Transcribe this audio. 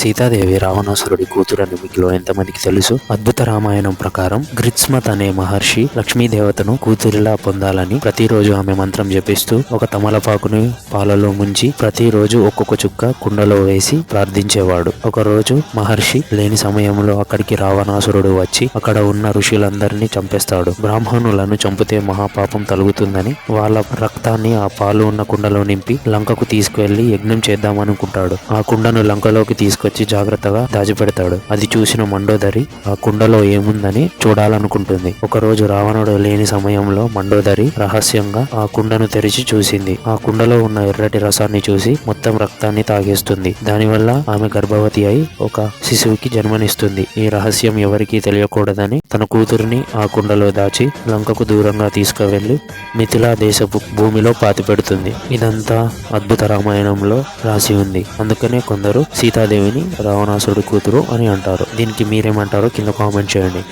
సీతాదేవి రావణాసురుడి కూతురని మీలో ఎంతమందికి తెలుసు? అద్భుత రామాయణం ప్రకారం గ్రిత్స్మత్ అనే మహర్షి లక్ష్మీదేవతను కూతురిలా పొందాలని ప్రతిరోజు ఆమె మంత్రం జపిస్తూ ఒక తమలపాకుని పాలలో ముంచి ప్రతిరోజు ఒక్కొక్క చుక్క కుండలో వేసి ప్రార్థించేవాడు. ఒక రోజు మహర్షి లేని సమయంలో అక్కడికి రావణాసురుడు వచ్చి అక్కడ ఉన్న ఋషులందరినీ చంపేస్తాడు. బ్రాహ్మణులను చంపితే మహాపాపం తలుగుతుందని వాళ్ళ రక్తాన్ని ఆ పాలు ఉన్న కుండలో నింపి లంకకు తీసుకువెళ్లి యజ్ఞం చేద్దామనుకుంటాడు. ఆ కుండను లంకలోకి తీసుకొచ్చి జాగ్రత్తగా దాచిపెడతాడు. అది చూసిన మండోదరి ఆ కుండలో ఏముందని చూడాలనుకుంటుంది. ఒకరోజు రావణుడు లేని సమయంలో మండోదరి రహస్యంగా ఆ కుండను తెరిచి చూసింది. ఆ కుండలో ఉన్న ఎర్రటి రసాన్ని చూసి మొత్తం రక్తాన్ని తాగేస్తుంది. దానివల్ల ఆమె గర్భవతి అయి ఒక శిశువుకి జన్మనిస్తుంది. ఈ రహస్యం ఎవరికీ తెలియకూడదని తన కూతురిని ఆ కుండలో దాచి లంకకు దూరంగా తీసుకువెళ్లి మిథిలా దేశపు భూమిలో పాతిపెడుతుంది. ఇదంతా అద్భుత రామాయణంలో రాసి ఉంది. అందుకనే కొందరు సీతాదేవిని రావణాసురుడి కూతురు అని అంటారు. దీనికి మీరేమంటారో కింద కామెంట్ చేయండి.